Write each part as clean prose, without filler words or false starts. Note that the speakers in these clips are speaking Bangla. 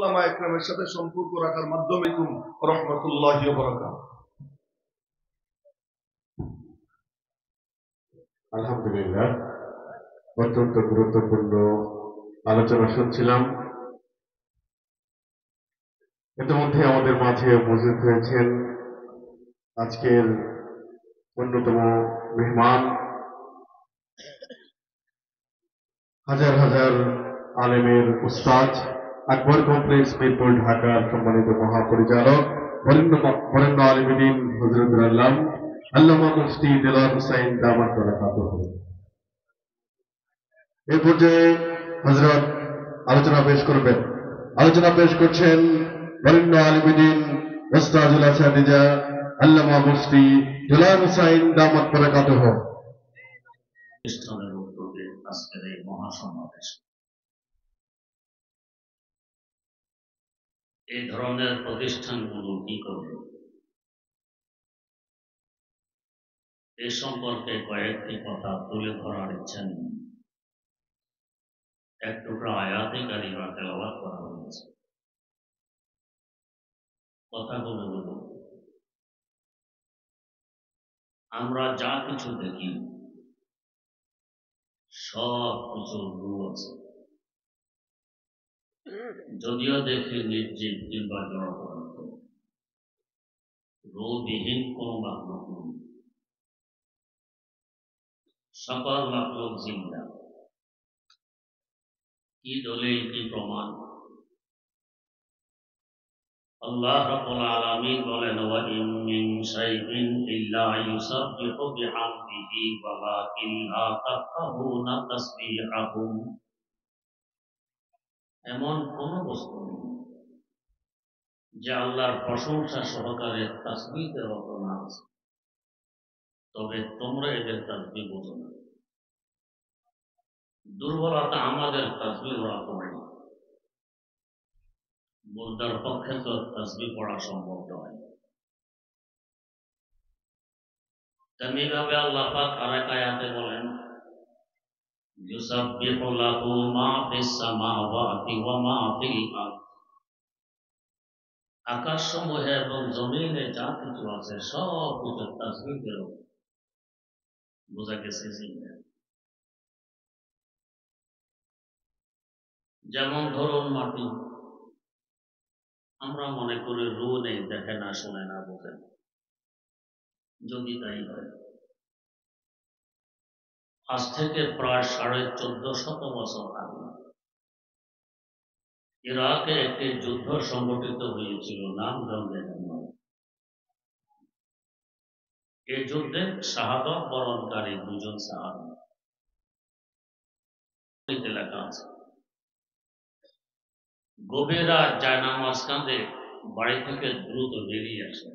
উলামা একরামের সাথে সম্পর্ক রাখার মাধ্যমে রাহমাতুল্লাহি ওয়া বারাকাতুহু। আলহামদুলিল্লাহ, অত্যন্ত গুরুত্বপূর্ণ আলোচনা শুনছিলাম। ইতিমধ্যে আমাদের মাঝে উপস্থিত হয়েছেন আজকের অন্যতম মেহমান, হাজার হাজার আলেমের উস্তাদ, আকবর কমপ্লেক্স মিরপুর ঢাকার সম্মানিত মহাপরিচালক বরেণ্য আলিমুদ্দিন হযরতুল আল্লামা মুফতি দেলোয়ার হোসেন দামাত বরকাতুহু। এই পর্যায়ে হযরত আলোচনা পেশ করবেন। আলোচনা পেশ করছেন বরেণ্য আলিমুদ্দিন ওস্তাদুল আসাদিজা আল্লামা মুফতি দেলোয়ার হোসেন দামাত বরকাতুহু। প্রতিষ্ঠানের উদ্যোগে আজকের এই মহাসমাবেশ, এই ধরনের প্রতিষ্ঠানগুলো কি করবে এ সম্পর্কে কয়েকটি কথা তুলে ধরার ইচ্ছা নেই। এক টুকরা আয়াতে কারিমা তেলাওয়াত করা হয়েছে। কথাগুলো হলো, আমরা যা কিছু দেখি সব কিছুর রূপ আছে, যদিও দেখি নির্জীব কিংবা জড় পদার্থ, রূপবিহীন কোন মাখলুক নেই। সকল মাখলুক জিন্দা। কি দলিল, কি প্রমাণ? আল্লাহ রাব্বুল আলামিন বলেন, ওয়া ইন মিন শাইইন ইল্লা ইউসাব্বিহু বিহামদিহি ওয়ালাকিন লা তাফকাহুনা তাসবিহাহুম। এমন কোন বস্তু নেই যে আল্লাহর প্রশংসা সহকারে তাসবিহের রটনা আছে, তবে তোমরা এদের তাসবিহ বোঝো না। দুর্বলতা আমাদের তাসবিহ ওরা পড়ে না। বুঝদার পক্ষে তো তাসবিহ পড়া সম্ভব নয়। তেমনিভাবে আল্লাহ পাক আরেক আয়াতে বলেন, ইউসাব্বিহু লাহু মা ফিস সামাওয়াতি ওয়া মা ফিল আরদ। আকাশসমূহে এবং জমিনে যা কিছু আছে সব কিছু তাসবিহের। বোঝা গেছে? যেমন ধরুন মাটি, আমরা মনে করি রু নেই, দেখে না, শোনে না, বোঝে না। যদি তাই হয়, আজ থেকে প্রায় 1450 বছর আগে ইরাকে একটি যুদ্ধ সংগঠিত হয়েছিল, নাম জঙ্গে জামাল। এই যুদ্ধে শাহাদত বরণকারী দুজন সাহাবী লেখা আছে, গভীর রাত জায়নামাজ কাঁধে বাড়ি থেকে দ্রুত বেরিয়ে আসেন।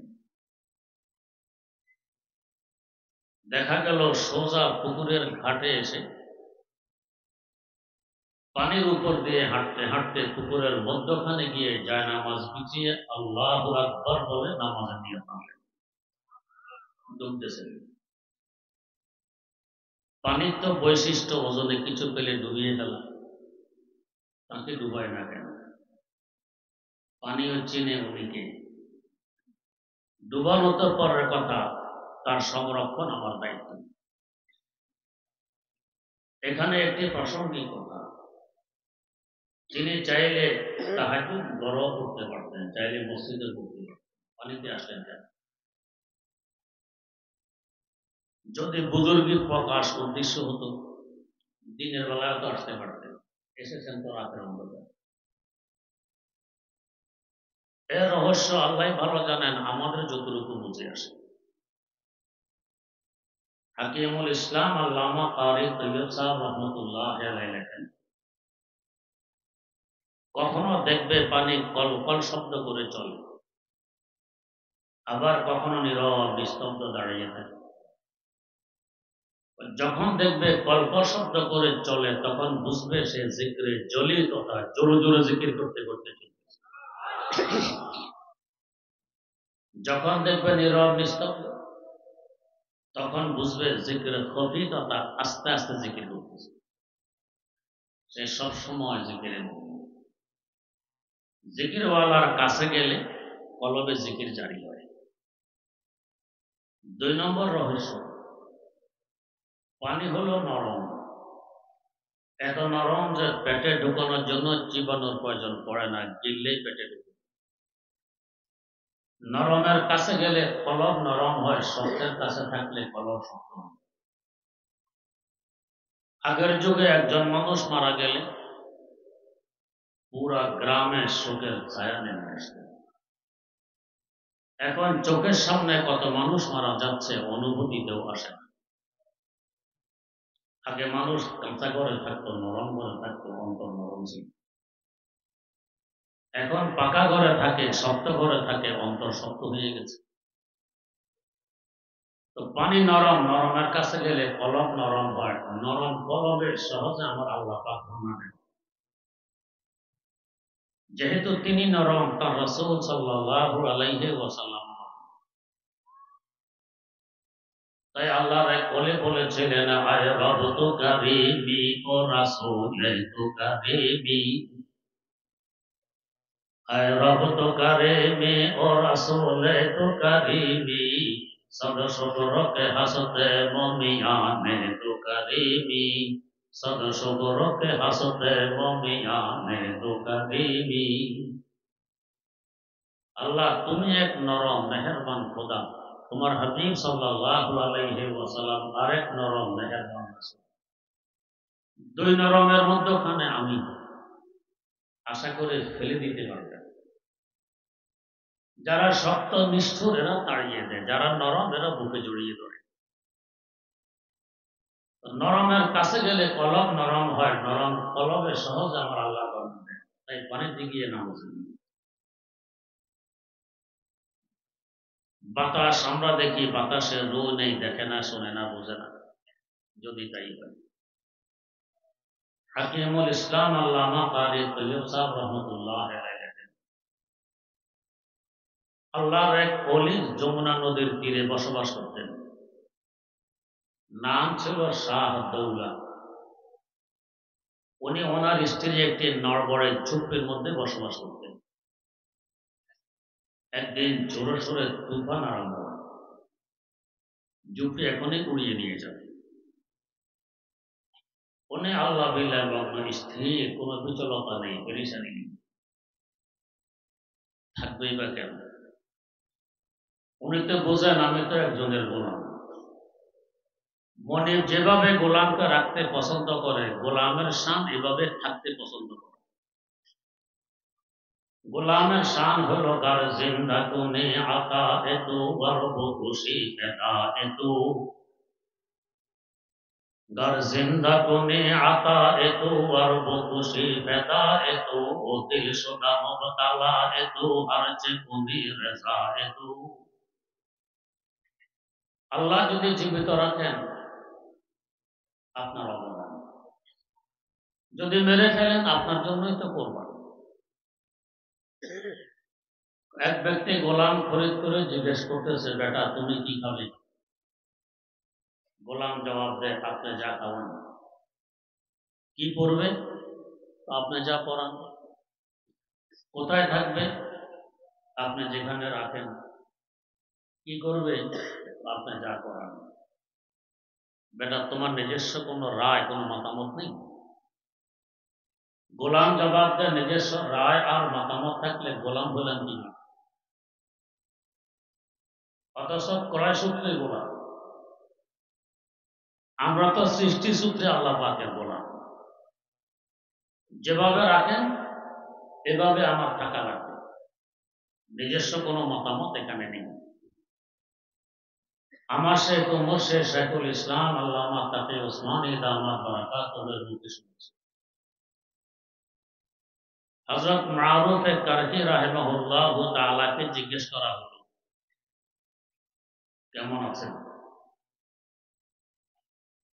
দেখা গেল সোজা পুকুরের ঘাটে এসে পানির উপর দিয়ে হাঁটতে হাঁটতে পুকুরের মধ্যখানে গিয়ে জায়নামাজ বিছিয়ে আল্লাহু আকবার বলে নামাজে নিয়ে নামলেন। ডুবতেছেন। পানির তো বৈশিষ্ট্য, ওজনে কিছু পেলে ডুবিয়ে ফেলা, তাকে ডুবায় না কেন? পানিও চিনে উনিকে। ডুবানো তো পরের কথা, তার সংরক্ষণ আমার দায়িত্ব। এখানে একটি প্রাসঙ্গিক কথা, তিনি চাইলে তাহাজ্জুদ গড়ও করতে পারতেন, চাইলে মসজিদে করতে পারতেন, পানিতে আসলেন কেন? যদি বুজুর্গি প্রকাশ উদ্দেশ্য হতো, দিনের বেলায় তো আসতে পারতেন, এসেছেন তো রাতের অন্ধকার। এর রহস্য আল্লাহ ভালো জানেন, আমাদের যতটুকু বুঝে আসে। হাকিমুল ইসলাম আল্লামা কারি তৈয়ব সাহেব রহমতুল্লাহ আলাইহি লেখেন, কখনো দেখবে পানি কল কল শব্দ করে চলে, আবার কখনো নীরব নিস্তব্ধ দাঁড়িয়ে থাকে। যখন দেখবে কলকল শব্দ করে চলে, তখন বুঝবে সে জিক্রে জলি তথা জোরে জোরে জিকির করতে করতে চলছে। যখন দেখবে নীরব নিস্তব্ধ, তখন বুঝবে জিক্রে খফি তথা আস্তে আস্তে জিকির করতেছে। সে সবসময় জিকিরের মধ্যে। জিকিরওয়ালার কাছে গেলে কলবে জিকির জারি হয়। 2 নম্বর রহস্য, পানি হলো নরম, এত নরম যে পেটে ঢুকানোর জন্য চিবানোর প্রয়োজন পড়ে না, গিললেই পেটে ঢুকে। নরমের কাছে গেলে কলব নরম হয়, শক্তের কাছে থাকলে কলব শক্ত হয়। আগের যুগে একজন মানুষ মারা গেলে পুরা গ্রামে শোকের ছায়া নেমে আসত। এখন চোখের সামনে কত মানুষ মারা যাচ্ছে, অনুভূতিতেও আসে না। আগে মানুষ কাঁচা ঘরে থাকতো, নরম ঘরে থাকতো, অন্তর নরম ছিল। এখন পাকা ঘরে থাকে, শক্ত ঘরে থাকে, অন্তর শক্ত হয়ে গেছে। তো পানি নরম, নরমের কাছে গেলে কলব নরম হয়। নরম কলবে সহজে আমার আল্লাহ পাক ধোঁয়া দেন। যেহেতু তিনি নরম, তার রাসূল সাল্লাল্লাহু আলাইহি ওয়াসাল্লাম, তাই আল্লাহর এক ওলি বলেছিলেন, আয় রব তো কারীমি ও রাসূল তো কারীমি, আয় রব তো কারীমি ও রাসূল তো কারীমি, সদ শুকর কে হাসতে মুমিয়ানে তো কারীমি, সদ শুকর কে হাসতে মুমিয়ানে তো কারীমি। আল্লাহ তুমি এক নরম মেহেরবান খোদা, তোমার হাবিব সাল্লাল্লাহু আলাইহি ওয়াসাল্লাম আরেক নরম মেহেরবান রাসূল। 2 নরমের মধ্যখানে আমি, আশা করে ফেলে দিতে পারবেন। যারা শক্ত নিষ্ঠুর এরা তাড়িয়ে দেয়, যারা নরম এরা বুকে জড়িয়ে ধরে। নরমের কাছে গেলে কলব নরম হয়, নরম কলবে সহজে আমার আল্লাহ বানান দেয়। তাই পানিতে গিয়ে নামাজ পড়ি। বাতাস আমরা দেখি, বাতাসের রু নেই, দেখে না, শোনে না, বোঝে না। যদি তাই হয়, হাকিমুল ইসলাম আল্লামা কারি তৈয়ব সাহেব রহমতুল্লাহ আলাইহি লেখেন, আল্লাহর এক ওলি যমুনা নদীর তীরে বসবাস করতেন। নাম ছিল শাহ দৌলা। উনি ওনার স্ত্রী একটি নড়বড়ে ঝুপড়ির মধ্যে বসবাস করতেন। একদিন জোরে সোরে তুফান আরম্ভ হয়, ঝুপড়ি এখনই উড়িয়ে নিয়ে যাবে। উনি আল্লাহ বিল্লাহ এবং স্ত্রী, কোনো বিচলতা নেই, পেরেশানি নেই, থাকবেই বা কেন। উনি তো বোঝেন আমি তো একজনের গোলাম। মনিব যেভাবে গোলামকে রাখতে পছন্দ করে, গোলামের শান এভাবে থাকতে পছন্দ করে। গোলামের শান হলো গার জিন্দা কুনে আকা এতু গর্ব খুশি পেদা এতু, গার জিন্দা কুনে আকা এতু গর্ব খুশি পেদা এতু, ও দিল শুদা মুবতালা এতু হারচে কুনি রেজা এতু। আল্লাহ যদি জীবিত রাখেন আপনার অবদান, যদি মেরে ফেলেন আপনার জন্যই তো করবেন। এক ব্যক্তি গোলাম খরিদ করে জিজ্ঞেস করতেছে, বেটা তুমি কি খাবে? গোলাম জবাব দেয়, আপনি যা খাওয়ান। কি পড়বে? আপনি যা পড়ান। কোথায় থাকবে? আপনি যেখানে রাখেন। কি করবে? আপনি যা করান। বেটা তোমার নিজস্ব কোনো রায়, কোনো মতামত নেই? গোলাম জবাব দেয়, নিজস্ব রায় আর মতামত থাকলে গোলাম হলেন কি না? অথচ ক্রয় সূত্রে গোলাম। আমরা তো সৃষ্টি সূত্রে আল্লাহ পাকের গোলাম। যেভাবে রাখেন এভাবে আমার থাকা লাগবে, নিজস্ব কোনো মতামত এখানে নেই। আমার শেখ ও মুর্শিদ শেখুল ইসলাম আল্লামা তাকি উসমানী দামাত বারাকাতুহুর মুখে শুনেছি, হযরত মারুফ কারখী রাহিমাহুল্লাহু তাআলাকে জিজ্ঞেস করা হলো, কেমন আছেন?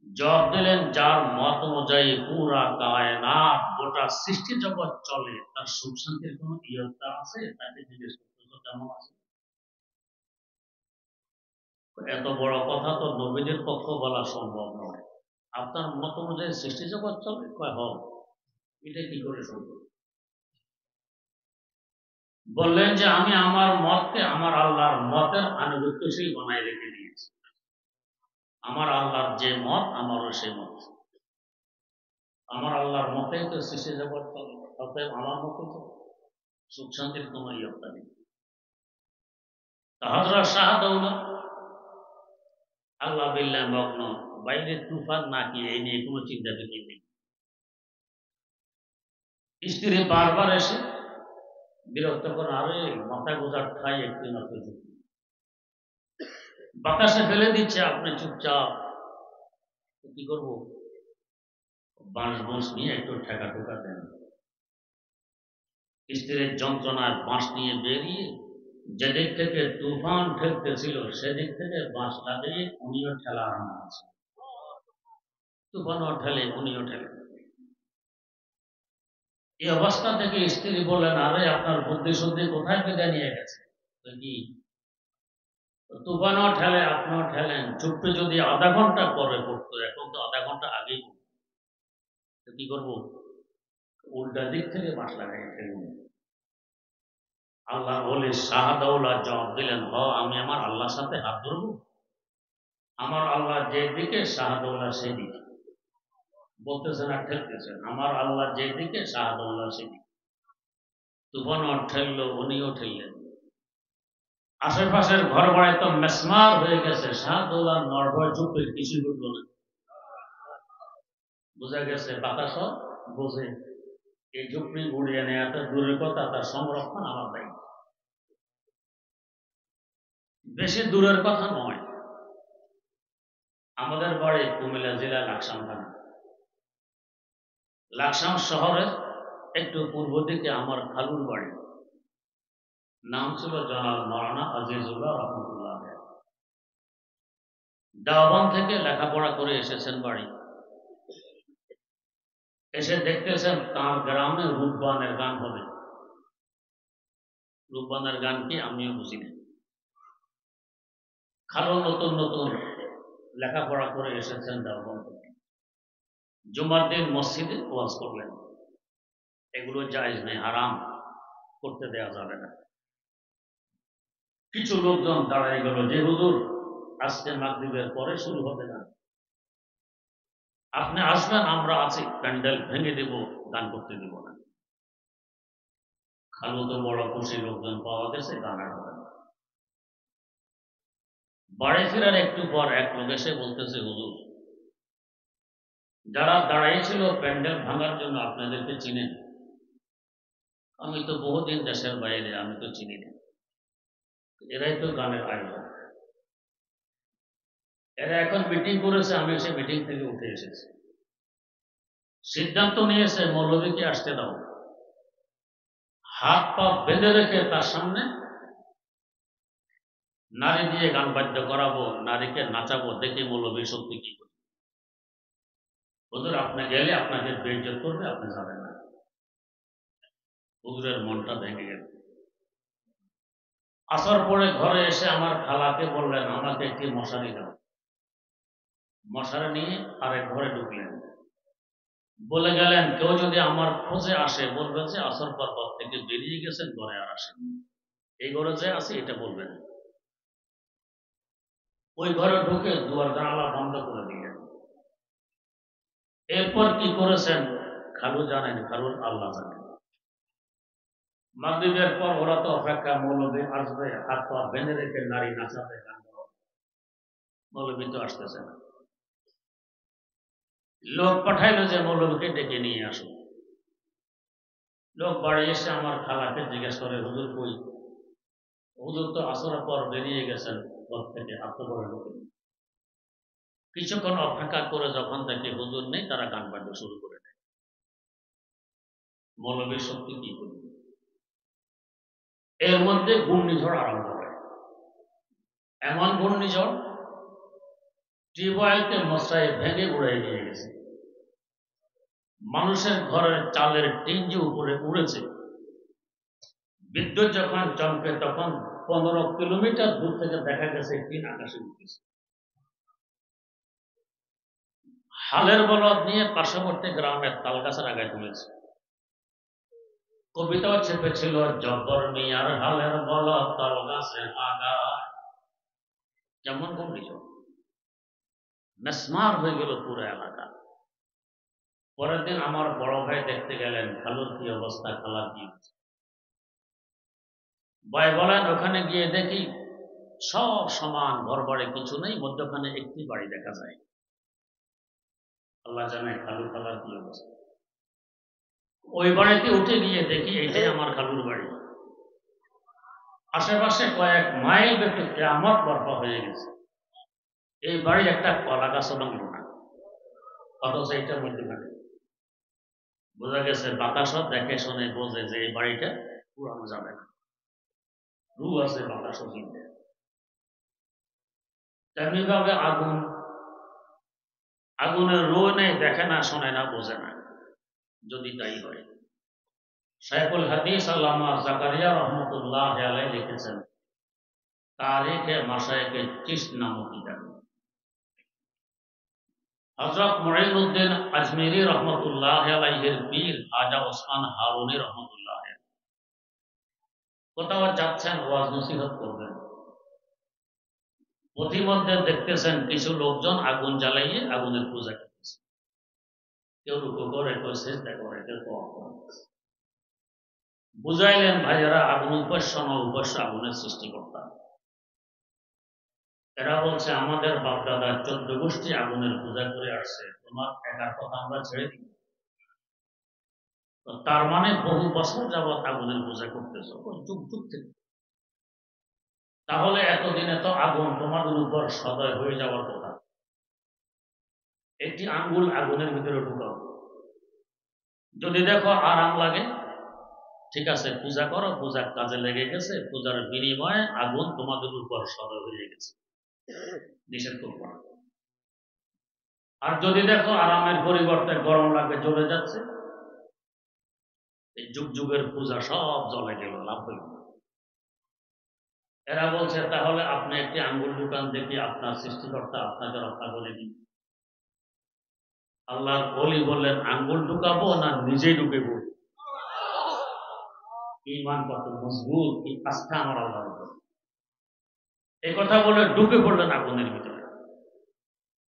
জবাব দিলেন, যার মত অনুযায়ী পুরা কায়নাত গোটা সৃষ্টি জগৎ চলে, তার সুখ শান্তির কোন ইয়ত্তা আছে? তাকে জিজ্ঞেস করতেছো কেমন আছে। এত বড় কথা তো নবীদের পক্ষ বলা সম্ভব নয়। আপনার মত অনুযায়ী সৃষ্টি জগৎ চলে? কয় হ, এটা কি করে সম্ভব? বললেন যে আমি আমার মতকে আমার আল্লাহর মতের আনুগত্যশীল বানায় রেখে দিয়েছি। আমার আল্লাহর যে মত আমারও সেই মত। আমার আল্লাহর মতেই তো সৃষ্টি জগৎ চলে, অতএব আমার মতে তো সুখ শান্তির কোনো ইয়ত্তা নেই। হযরত শাহ দৌলত আল্লাহ বিল্লাহ মগ্ন, বাইরে তুফান নাকি এই নিয়ে কোনো চিন্তা ফিকির নেই। স্ত্রী বারবার এসে বিরক্ত করে, আরে মাথা গোজার ঠাই একটু মাত্র ঝুঁকি, বাতাসে ফেলে দিচ্ছে, আপনি চুপচাপ কি করবো, বাঁশ বাঁশ নিয়ে একটু ঠেকা ঠোকা দেন। স্ত্রীর যন্ত্রণায় বাঁশ নিয়ে বেরিয়ে যেদিক থেকে তুফান ঠেলতেছিল সেদিক থেকে বাঁশ লাগিয়ে উনিও ঠেলা আরম্ভ হয়েছে। তুফানও ঠেলে, উনিও ঠেলে। এই অবস্থা থেকে স্ত্রী বললেন, আরে আপনার বুদ্ধি শুদ্ধি কোথায় পেতে নিয়ে গেছে? কি তুফানও ঠেলে, আপনিও ঠেলেন, চুপটি যদি আধা ঘন্টা পরে পড়তো, এখন তো আধা ঘন্টা আগেই পড়তো। কি করবো, উল্টা দিক থেকে বাঁশ লাগাই ঠেলুন। আল্লাহ বলে শাহদৌলা জবাব দিলেন, আমি আমার আল্লাহর সাথে হাত ধরবো? আমার আল্লাহ যে দিকে শাহদৌলা সেদিকে। বলতেছেন আর ঠেলতেছেন, আমার আল্লাহ যে দিকে শাহদৌলা সেদিকে। তুফানও ঠেললো, উনিও ঠেললেন। আশেপাশের ঘর বাড়ি তো মেসমার হয়ে গেছে, শাহদৌলা নড়বড় চুপে কিছু ঘটলো না। বোঝা গেছে বাতাস বোঝে, এই ঝুপড়ি গুড়িয়ে নেওয়াটা দূরের কথা, তার সংরক্ষণ আমার দায়িত্ব। বেশি দূরের কথা নয়, আমাদের বাড়ি কুমিল্লা জেলা লাকসাম থানা। লাকসাম শহরের একটু পূর্ব দিকে আমার খালুর বাড়ি, নাম ছিল জনাব মাওলানা আজিজুল্লাহ রহমতুল্লাহ। দেওবন্দ থেকে লেখাপড়া করে এসেছেন বাড়ি, এসে দেখতেছেন তার গ্রামে রূপবানের গান হবে। রূপবানের গান কি আমিও বুঝি না। খালু নতুন নতুন লেখাপড়া করে এসেছেন দেওবন্দ থেকে। জুমার দিন মসজিদে ওয়াজ করলেন, এগুলো জায়েজ নেই, হারাম, করতে দেওয়া যাবে না। কিছু লোকজন দাঁড়ায় গেল যে হুজুর আজকে মাগরিবের পরে শুরু হবে না, আপনি আসবেন, আমরা আছি, প্যান্ডেল ভেঙে দেব, গান করতে দেব না। খালু তো বড় খুশি, লোকজন পাওয়া গেছে, গান আর হবে না। বাড়ি ফেরার একটু পর এক লোক এসে বলতেছে, হুজুর যারা দাঁড়াইছিল প্যান্ডেল ভাঙার জন্য আপনাদেরকে চিনেন? আমি তো বহুদিন দেশের বাইরে, আমি তো চিনি না। এরাই তো গানের আয়োজন, এরা এখন মিটিং করেছে, আমি সে মিটিং থেকে উঠে এসেছি। সিদ্ধান্ত নিয়েছে মৌলভীকে আসতে দাও, হাত পা বেঁধে রেখে তার সামনে নারী দিয়ে গান বাদ্য করাবো, নারীকে নাচাবো, দেখি মৌলভী সত্যি কি করে। হুজুর আপনি গেলে আপনাকে বেইজ্জত করবে, আপনি যাবেন না। হুজুরের মনটা ভেঙে গেল। আসার পরে ঘরে এসে আমার খালাকে বললেন, আমাকে একটি মশারি দাও। মশারি নিয়ে আরেক ঘরে ঢুকলেন, বলে গেলেন, কেউ যদি আমার খোঁজে আসে বলবে যে আসর পর ঘর থেকে বেরিয়ে গেছেন, ঘরে আর আসেন, এই ঘরে যে আছে এটা বলবেন। ওই ঘরে ঢুকে দুয়ার জানালা বন্ধ করে দিলেন। এরপর কি করেছেন খালু জানেন, খালুর আল্লাহ জানেন। মাগরিবের পর ওরা তো অপেক্ষা, মৌলবী আসবে, হাত পা বেঁধে রেখে নারী নাচাবে, গান গাওয়া। মৌলবী তো আসতেছে না। লোক পাঠাইলো যে মৌলবীকে ডেকে নিয়ে আসো। লোক বাড়ি এসে আমার খালাকে জিজ্ঞেস করে, হুজুর কই? হুজুর তো আসরের পর বেরিয়ে গেছেন ঘর থেকে, হাত করে ঢুকেন। কিছুক্ষণ অপেক্ষা করে যখন দেখে হুজুর নেই, তারা গান বাদ্য শুরু করে দেয়। মৌলবীর শক্তি কি করবে? এর মধ্যে ঘূর্ণিঝড় আরম্ভ হয়। এমন ঘূর্ণিঝড় টিউবওয়েলকে মশায় ভেঙে উড়াই নিয়ে গেছে। মানুষের ঘরের চালের টিন যে উপরে উড়েছে, বিদ্যুৎ যখন চমকে তখন 15 কিলোমিটার দূর থেকে দেখা গেছে টিন আকাশে উঠেছে। হালের বলদ নিয়ে পার্শ্ববর্তী গ্রামের তাল গাছের আগায় তুলেছে। কবিতাও চেপেছিল জব্বর মিয়ার হালের বল তাল গাছে আগা। কেমন কম্পিটিশন, মেসমার হয়ে গেল পুরো এলাকা। পরের দিন আমার বড় ভাই দেখতে গেলেন খালুর কি অবস্থা, খালার কি অবস্থা। ভাই বলেন ওখানে গিয়ে দেখি সব সমান, ঘর বাড়ি কিছু নেই, মধ্যখানে একটি বাড়ি দেখা যায়। আল্লাহ জানে খালু খালার কি অবস্থা। ওই বাড়িতে উঠে গিয়ে দেখি এটাই আমার খালুর বাড়ি। আশেপাশে কয়েক মাইল ব্যাপী কিয়ামত বরপা হয়ে গেছে। এই বাড়ি একটা কলা গাছও ভাঙলো না, অথচ এইটার মধ্যখানে। বোঝা গেছে বাতাসও দেখে শুনে বোঝে যে এই বাড়িটা পুরানো যাবে না, রু আছে বাতাসও কিনবে। তেমনি ভাবে আগুন, আগুনের রু নেই, দেখে না, শোনে না, বোঝে না। যদি তাই হয়, শাইখুল হাদিস আল্লামা জাকারিয়া রহমতুল্লাহ আলাইহি লিখেছেন তারিখে মাশায়েখে চিশত নামক কিতাবে। হযরত মুঈনুদ্দিন আজমিরি রহমতুল্লাহ আলাইহির পীর খাজা ওসমান হারুনি রহমতুল্লাহ আলাইহি কোথাও যাচ্ছেন, ওয়াজ নসিহত করবেন। পথিমধ্যে দেখতেছেন কিছু লোকজন আগুন জ্বালাইয়ে আগুনের পূজা করতেছে। কেউ রুকু করে, কেউ সিজদা করে, কেউ তওয়াফ করে। বুঝাইলেন ভাইয়েরা, আগুন উপাস্য না, উপাস্য আগুনের সৃষ্টিকর্তা। এরা বলছে আমাদের বাপদাদা 14 গোষ্ঠী আগুনের পূজা করে আসছে, তোমার একার কথা আমরা ছেড়ে দিই। তার মানে বহু বছর যাবৎ আগুনের পূজা করতেছ, যুগ যুগ থেকে। তাহলে এতদিনে তো আগুন তোমাদের উপর সদয় হয়ে যাওয়ার কথা। একটি আঙ্গুল আগুনের ভিতরে ঢুকাও, যদি দেখো আরাম লাগে, ঠিক আছে, পূজা করো, পূজার কাজে লেগে গেছে, পূজার বিনিময়ে আগুন তোমাদের উপর সদয় হয়ে গেছে, নিষেধ করবো না। আর যদি দেখো আরামের পরিবর্তে গরম লাগে, জ্বলে যাচ্ছে, এই যুগ যুগের পূজা সব জ্বলে গেল, লাভ হইল। এরা বলছে তাহলে আপনি একটি আঙ্গুল ঢুকান দেখি, আপনার সৃষ্টিকর্তা আপনাকে রক্ষা করে দিন। আল্লাহর ওলি বললেন আঙ্গুল ঢুকাবো না নিজেই ঢুকেব। ঈমান কত মজবুত, কি আস্থা আমার আল্লাহর উপর। এই কথা বলে ঢুকে পড়লেন আগুনের ভিতরে।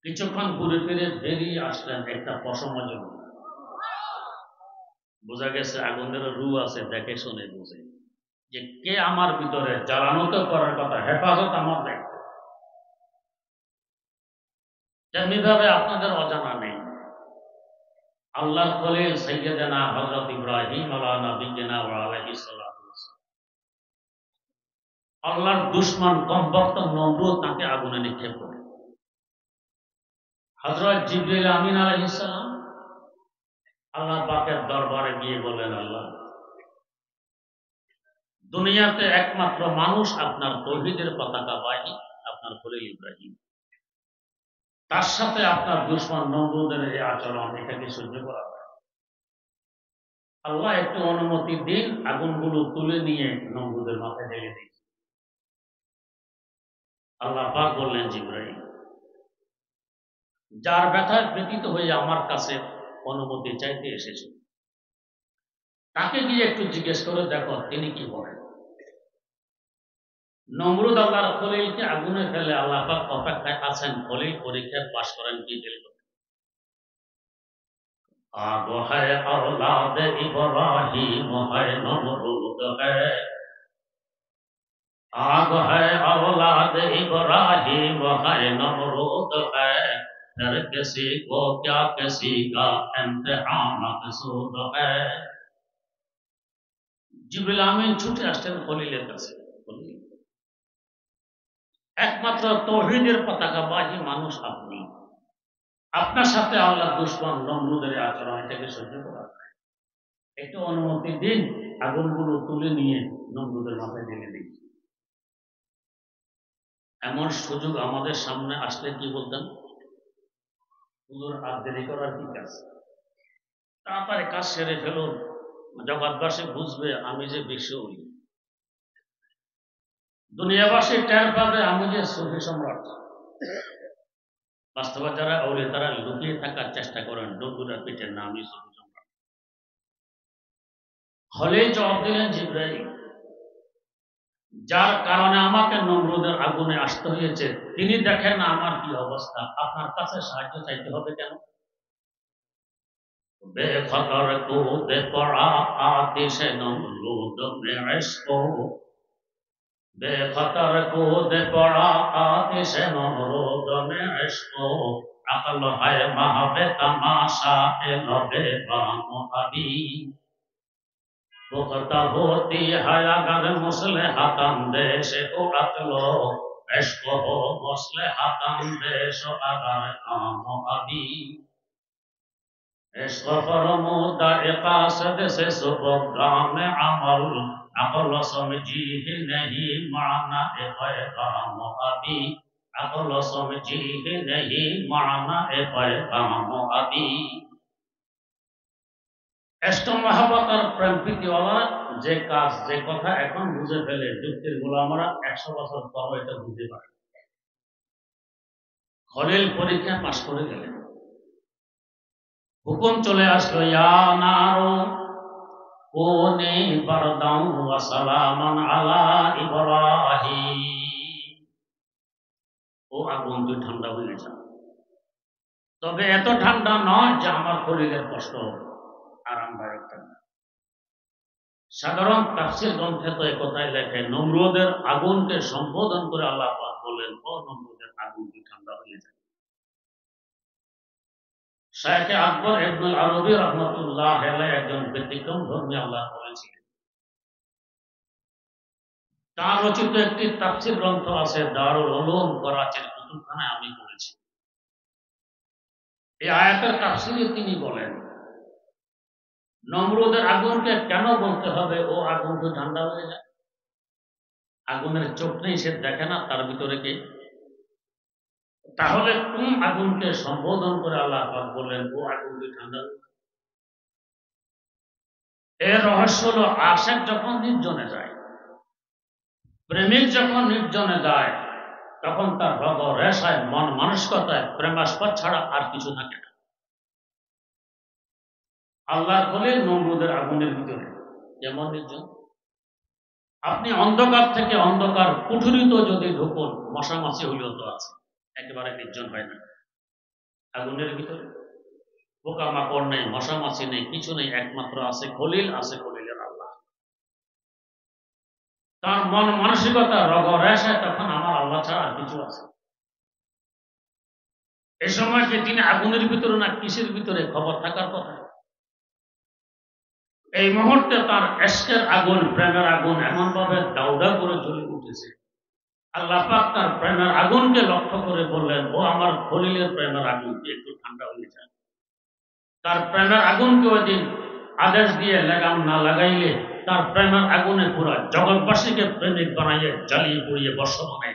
কিছুক্ষণ ঘুরে ফিরে বেরিয়ে আসলেন একটা পশমের জন্য। বোঝা গেছে আগুনের রু আছে, দেখে শুনে বুঝে যে কে আমার ভিতরে জ্বালানো তো করার কথা, হেফাজত আমার দায়িত্ব। তেমনি ভাবে আপনাদের অজানা নেই, আল্লাহর খলিল সাইয়্যিদানা হযরত ইব্রাহিম আলা নবিয়িনা ওয়া আলাইহিস সালাতু ওয়াস সালাম, আল্লাহর দুশমন কমবক্ত নমরুদ তাকে আগুনে নিক্ষেপ করে। হযরত জিবরিল আমিন আলাইহিস সালাম আল্লাহ পাকের দরবারে গিয়ে বলেন, আল্লাহ, দুনিয়াতে একমাত্র মানুষ আপনার তৌহিদের পতাকাবাহী আপনার খলিল ইব্রাহিম, তার সাথে আপনার দুশমন নমরুদের এই আচরণ, এটাকে সহ্য করা যায়? আল্লাহ একটু অনুমতি দিন, আগুনগুলো তুলে নিয়ে নমরুদের মাথায় ঢেলে দিন। আল্লাহ পাক বললেন, জিবরাইল, যার ব্যথায় ব্যতীত হয়ে আমার কাছে অনুমতি চাইতে এসেছে, তাকে গিয়ে একটু জিজ্ঞেস করে দেখো তিনি কি বলেন। নমরুদ আল্লাহর খলিলকে আগুনে ফেলে আল্লাহ পাক অপেক্ষায় আছেন, খলিল পরীক্ষায় পাশ করেন কি ফেল করেন। आग है औलाद इब्राहिम है नमरूद है, आग है औलाद इब्राहिम है नमरूद है, फिर किसी को क्या किसी का इम्तिहान मकसूद है। जिब्रील आमीन ছুটে আসলেন খলিলের কাছে। একমাত্র তৌহিদের পতাকাবাহী মানুষ আপনি, আপনার সাথে আল্লাহর দুশমন নমরুদের আচরণ, এটাকে সহ্য করা যায়? একটু অনুমতি দিন, আগুনগুলো তুলে নিয়ে নমরুদের মাথায় ঢেলে দিন। এমন সুযোগ আমাদের সামনে আসলে কি বলতেন? হুজুর আর দেরি করার কি কাজ, তাড়াতাড়ি কাজ সেরে ফেলুন, জগৎবাসী বুঝবে আমি যে বিশ্ব ওলি, দুনিয়াবাসী টের পাবে আমি যে সুফি সম্রাট। বাস্তবে যারা ওলি তারা লুকিয়ে থাকার চেষ্টা করেন, ডুবুরা পিঠের নামই সুফি সম্রাট। খলিল জবাব দিলেন, জিবরাইল, যার কারণে আমাকে নমরুদের আগুনে আসতে হয়েছে তিনি দেখেন না আমার কি অবস্থা, আপনার কাছে সাহায্য চাইতে হবে কেন? বেখতর কূদে পড়া আতিশে নমরুদ মে ইশক, बेखतर कूद पड़ा आतिश नमरूद में इश्क, अक्ल है महवे तमाशा ए लबे बानो अभी, पुख्ता होती है अगर मुस्लिहतन देश को अक्लो, इश्क हो मुस्लिहतन देश अगर आनो अभी, इश्क फरमूदा इकासद से सुबगाम अमल, अकल समझी ही नहीं माना ए पैगाम अभी, अकल समझी ही नहीं माना ए पैगाम अभी। इश्क मोहब्बत और प्रेम প্রীতিওয়ালা যে কাজ যে কথা এখন বুঝে ফেলে যুক্তির গোলামরা 100 বছর পর এটা বুঝতে পারে। খলিল পরীক্ষা পাশ করে গেলেন, হুকুম চলে আসলো, ইয়া নারু কুনি বারদান ওয়া সালামান আলা ইব্রাহিম, ও আগুন তুই ঠান্ডা হয়ে যা, তবে এত ঠান্ডা নয় যে আমার শরীরের কষ্ট হবে, আরামদায়ক ঠান্ডা। সাধারণ তাফসীর গ্রন্থে তো এই কথাই লেখে, নমরুদের আগুনকে সম্বোধন করে আল্লাহ পাক বলেন, ও নমরুদের আগুন তুই ঠান্ডা হয়ে যা। শাইখ আকবর ইবনুল আরবি রাহমাতুল্লাহ আলাইহি একজন ব্যতিক্রম ধর্মী আল্লাহ বলেছিলেন। তার রচিত একটি তাফসীর গ্রন্থ আছে দারুল উলুম করাচির কুতুবখানায় আমি পড়েছি। এই আয়াতের তাফসীরে তিনি বলেন, নমরুদের আগুনকে কেন বলতে হবে ও আগুন তো ঠান্ডা হয়ে যায়? আগুনের চোখ নেই, সে দেখে না তার ভিতরে কে? তাহলে কোন আগুনকে সম্বোধন করে আল্লাহ পাক বললেন ও আগুন তুই ঠান্ডা হয়ে যায়? এর রহস্য হলো, আশিক যখন নির্জনে যায়, প্রেমিক যখন নির্জনে যায়, তখন তার রগ রেশায় মন মানসিকতায় প্রেমাস্পদ ছাড়া আর কিছু থাকে না। আল্লাহর খলিল নমরুদের আগুনের ভিতরে যেমন নির্জন, আপনি অন্ধকার থেকে অন্ধকার কুঠুরিত যদি ঢুকুন, মশা মাছি হইলেও তো আছে, একেবারে নির্জন হয় না। আগুনের ভিতরে পোকা মাকড় নেই, মশা মাছি নেই, কিছু নেই, একমাত্র আছে খলিল, আছে খলিলের আল্লাহ। তার মন মানসিকতা রগ রেশায় তখন আমার আল্লাহ ছাড়া আর কিছু আছে? এই সময় কি তিনি আগুনের ভিতরে না কিসের ভিতরে খবর থাকার কথা? এই মুহূর্তে তার ইশকের আগুন, প্রেমের আগুন এমন ভাবে দাউদা করে জ্বলে উঠেছে, আল্লাহ পাক তার প্রেমের আগুনকে লক্ষ্য করে বললেন, ও আমার খলিলের প্রেমের আগুন একটু ঠান্ডা হয়ে যায়। তার প্রেমের আগুনকে ওই দিন আদেশ দিয়ে লাগাম না লাগাইলে তার প্রেমের আগুনে পুরা জগৎবাসীকে প্রেমিক বানাইয়ে জ্বালিয়ে পুড়িয়ে বর্ষ বানাই